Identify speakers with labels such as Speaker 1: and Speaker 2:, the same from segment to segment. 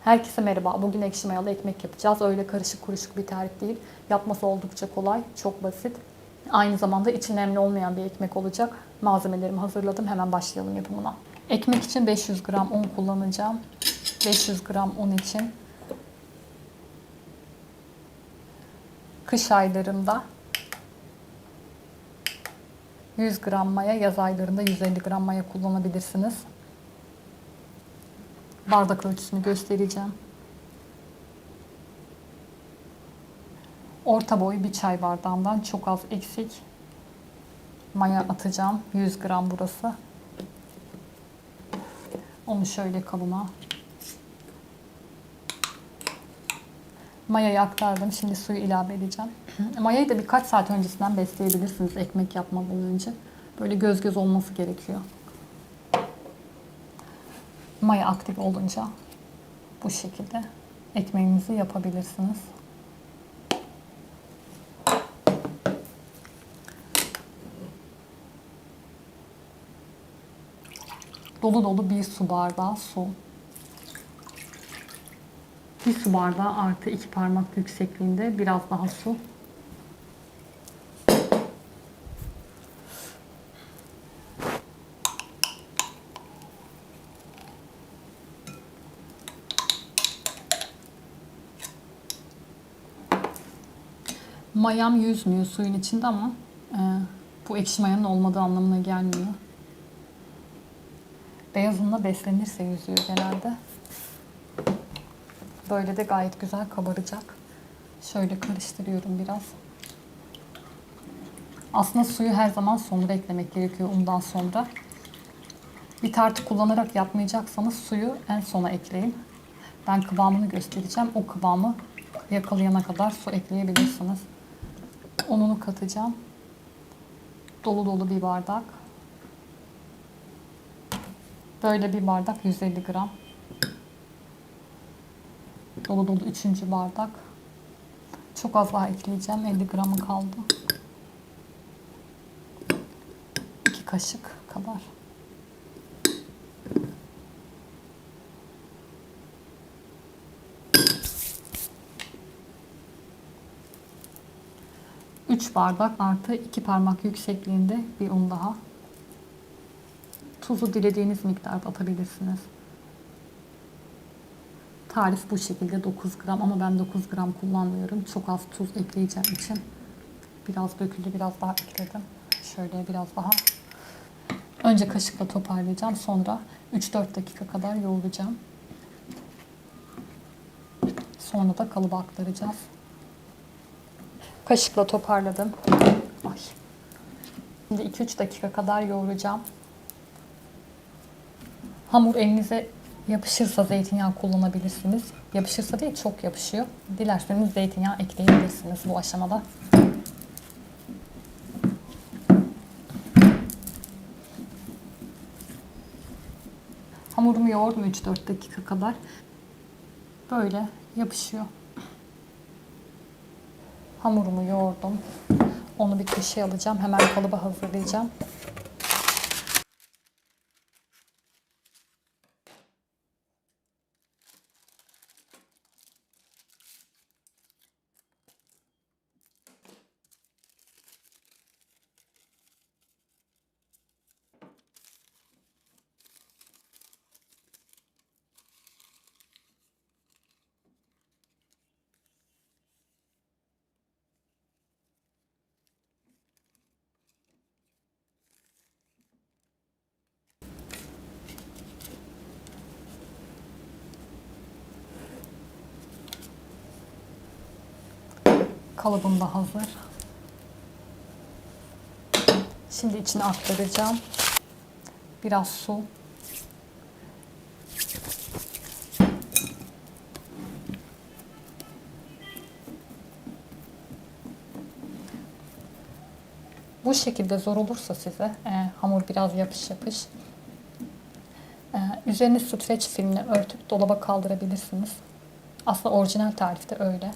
Speaker 1: Herkese merhaba. Bugün ekşi mayalı ekmek yapacağız. Öyle karışık kuruşuk bir tarif değil. Yapması oldukça kolay, çok basit. Aynı zamanda içi nemli olmayan bir ekmek olacak. Malzemelerimi hazırladım. Hemen başlayalım yapımına. Ekmek için 500 gram un kullanacağım. 500 gram un için kış aylarında 100 gram maya, yaz aylarında 150 gram maya kullanabilirsiniz. Bardak ölçüsünü göstereceğim. Orta boy bir çay bardağından çok az eksik maya atacağım. 100 gram burası. Onu şöyle kabıma. Mayayı aktardım. Şimdi suyu ilave edeceğim. Mayayı da birkaç saat öncesinden besleyebilirsiniz ekmek yapmadan önce. Böyle göz göz olması gerekiyor. Maya aktif olunca bu şekilde ekmeğinizi yapabilirsiniz. Dolu dolu bir su bardağı su. Bir su bardağı artı 2 parmak yüksekliğinde biraz daha su. Mayam yüzmüyor suyun içinde ama bu ekşi mayanın olmadığı anlamına gelmiyor. Beyaz unla beslenirse yüzüyor genelde. Böyle de gayet güzel kabaracak. Şöyle karıştırıyorum biraz. Aslında suyu her zaman sonra eklemek gerekiyor undan sonra. Bir tartı kullanarak yapmayacaksanız suyu en sona ekleyin. Ben kıvamını göstereceğim. O kıvamı yakalayana kadar su ekleyebilirsiniz. Ununu katacağım. Dolu dolu bir bardak. Böyle bir bardak 150 gram. Dolu dolu 3. bardak. Çok az daha ekleyeceğim. 50 gramı kaldı. 2 kaşık kadar. Üç bardak artı 2 parmak yüksekliğinde bir un daha. Tuzu dilediğiniz miktarda atabilirsiniz. Tarif bu şekilde 9 gram ama ben 9 gram kullanmıyorum. Çok az tuz ekleyeceğim için. Biraz döküldü, biraz daha ekledim. Şöyle biraz daha. Önce kaşıkla toparlayacağım. Sonra 3-4 dakika kadar yoğuracağım. Sonra da kalıba aktaracağız. Kaşıkla toparladım. Ay. Şimdi 2-3 dakika kadar yoğuracağım. Hamur elinize yapışırsa zeytinyağı kullanabilirsiniz. Yapışırsa değil, çok yapışıyor. Dilerseniz zeytinyağı ekleyebilirsiniz bu aşamada. Hamurumu yoğurdum 3-4 dakika kadar. Böyle yapışıyor. Hamurumu yoğurdum. Onu bir köşeye alacağım. Hemen kalıba hazırlayacağım. Kalıbım da hazır. Şimdi içine aktaracağım. Biraz su. Bu şekilde zor olursa size hamur biraz yapış yapış. Üzerini streç filmle örtüp dolaba kaldırabilirsiniz. Aslında orijinal tarifte öyle.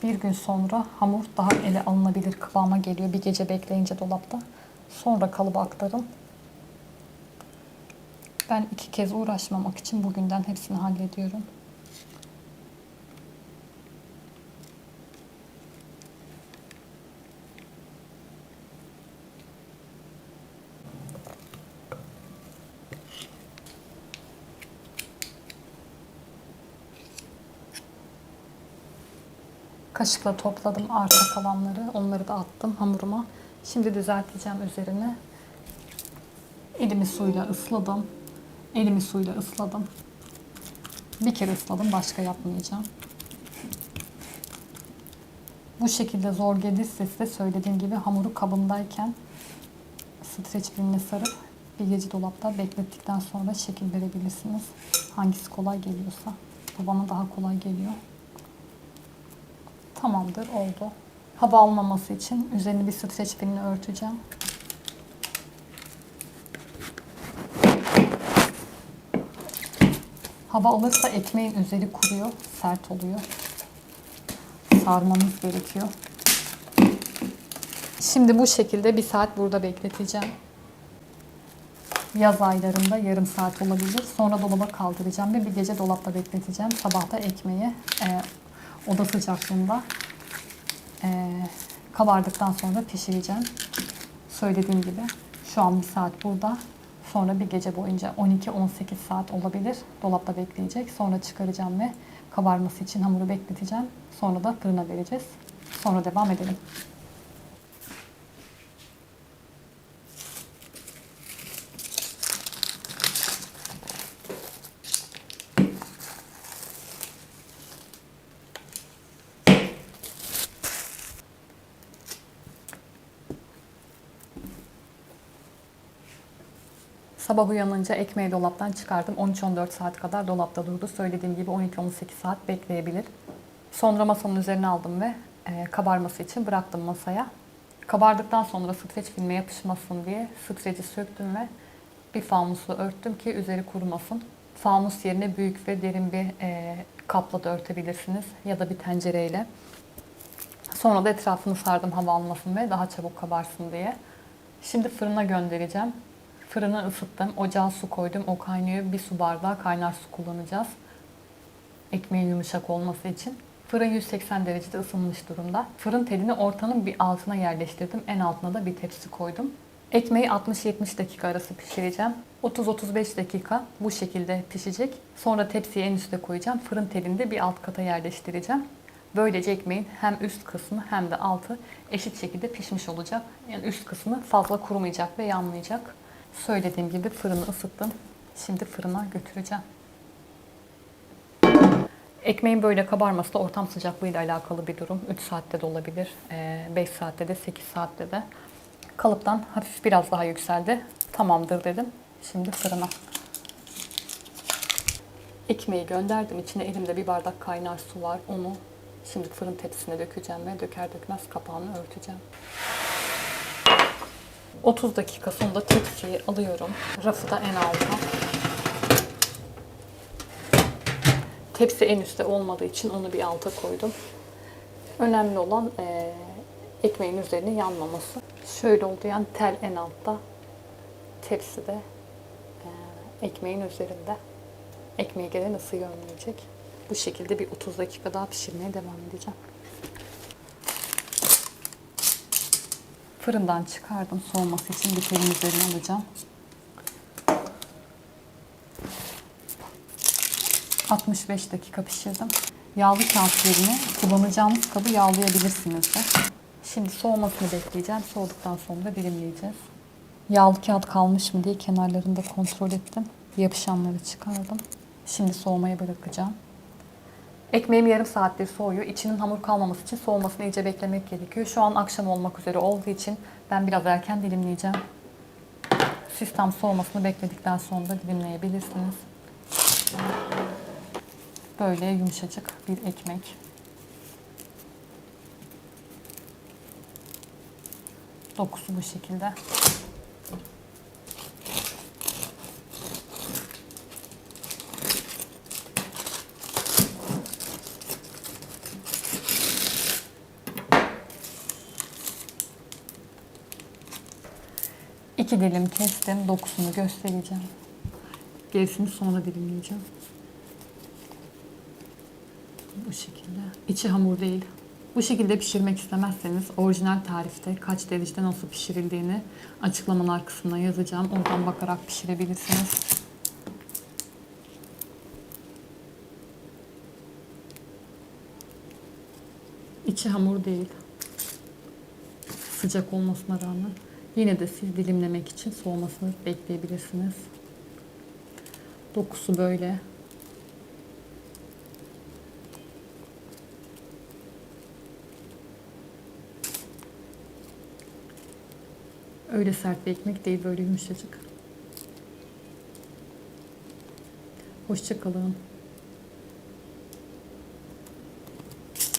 Speaker 1: Bir gün sonra hamur daha ele alınabilir kıvama geliyor. Bir gece bekleyince dolapta. Sonra kalıba aktarın. Ben 2 kez uğraşmamak için bugünden hepsini hallediyorum. Kaşıkla topladım arta kalanları. Onları da attım hamuruma. Şimdi düzelteceğim üzerine. Elimi suyla ısladım. Elimi suyla ısladım. Bir kere ısladım. Başka yapmayacağım. Bu şekilde zor gelirse size söylediğim gibi hamuru kabındayken streç filmle sarıp bir gece dolapta beklettikten sonra şekil verebilirsiniz. Hangisi kolay geliyorsa. Bu bana daha kolay geliyor. Tamamdır, oldu. Hava almaması için üzerini bir streç filmle örteceğim. Hava alırsa ekmeğin üzeri kuruyor, sert oluyor. Sarmamız gerekiyor. Şimdi bu şekilde bir saat burada bekleteceğim. Yaz aylarında yarım saat olabilir. Sonra dolaba kaldıracağım ve bir gece dolapta bekleteceğim. Sabah da ekmeği oda sıcaklığında kabardıktan sonra pişireceğim. Söylediğim gibi şu an bir saat burada. Sonra bir gece boyunca 12-18 saat olabilir. Dolapta bekleyecek. Sonra çıkaracağım ve kabarması için hamuru bekleteceğim. Sonra da fırına vereceğiz. Sonra devam edelim. Sabah uyanınca ekmeği dolaptan çıkardım. 13-14 saat kadar dolapta durdu. Söylediğim gibi 12-18 saat bekleyebilir. Sonra masanın üzerine aldım ve kabarması için bıraktım masaya. Kabardıktan sonra streç filme yapışmasın diye streci söktüm ve bir fanusla örttüm ki üzeri kurumasın. Fanus yerine büyük ve derin bir kapla da örtebilirsiniz ya da bir tencereyle. Sonra da etrafını sardım hava almasın ve daha çabuk kabarsın diye. Şimdi fırına göndereceğim. Fırını ısıttım. Ocağa su koydum. O kaynıyor. Bir su bardağı kaynar su kullanacağız. Ekmeğin yumuşak olması için. Fırın 180 derecede ısınmış durumda. Fırın telini ortanın bir altına yerleştirdim. En altına da bir tepsi koydum. Ekmeği 60-70 dakika arası pişireceğim. 30-35 dakika bu şekilde pişecek. Sonra tepsiyi en üste koyacağım. Fırın telini de bir alt kata yerleştireceğim. Böylece ekmeğin hem üst kısmı hem de altı eşit şekilde pişmiş olacak. Yani üst kısmı fazla kurumayacak ve yanmayacak. Söylediğim gibi fırını ısıttım. Şimdi fırına götüreceğim. Ekmeğin böyle kabarması da ortam sıcaklığıyla alakalı bir durum. 3 saatte de olabilir, 5 saatte de, 8 saatte de. Kalıptan hafif biraz daha yükseldi. Tamamdır dedim. Şimdi fırına. Ekmeği gönderdim. İçine elimde bir bardak kaynar su var. Onu şimdi fırın tepsisine dökeceğim ve döker dökmez kapağını örteceğim. 30 dakika sonra tepsiyi alıyorum. Rafı da en alta. Tepsi en üstte olmadığı için onu bir alta koydum. Önemli olan ekmeğin üzerine yanmaması. Şöyle oldu, yani tel en altta. Tepsi de ekmeğin üzerinde. Ekmeğe gelen ısıyı önleyecek. Bu şekilde bir 30 dakika daha pişirmeye devam edeceğim. Fırından çıkardım. Soğuması için bir telin üzerine alacağım. 65 dakika pişirdim. Yağlı kağıt yerine kullanacağımız kabı yağlayabilirsiniz de. Şimdi soğumasını bekleyeceğim. Soğuduktan sonra dilimleyeceğiz. Yağlı kağıt kalmış mı diye kenarlarını da kontrol ettim. Yapışanları çıkardım. Şimdi soğumaya bırakacağım. Ekmeğim yarım saattir soğuyor. İçinin hamur kalmaması için soğumasını iyice beklemek gerekiyor. Şu an akşam olmak üzere olduğu için ben biraz erken dilimleyeceğim. Siz tam soğumasını bekledikten sonra dilimleyebilirsiniz. Böyle yumuşacık bir ekmek. Dokusu bu şekilde. İki dilim kestim. Dokusunu göstereceğim. Gerisini sonra dilimleyeceğim. Bu şekilde. İçi hamur değil. Bu şekilde pişirmek istemezseniz orijinal tarifte kaç derecede nasıl pişirildiğini açıklamalar kısmına yazacağım. Oradan bakarak pişirebilirsiniz. İçi hamur değil. Sıcak olmasına rağmen. Yine de siz dilimlemek için soğumasını bekleyebilirsiniz. Dokusu böyle. Öyle sert bir ekmek değil, böyle yumuşacık. Hoşça kalın.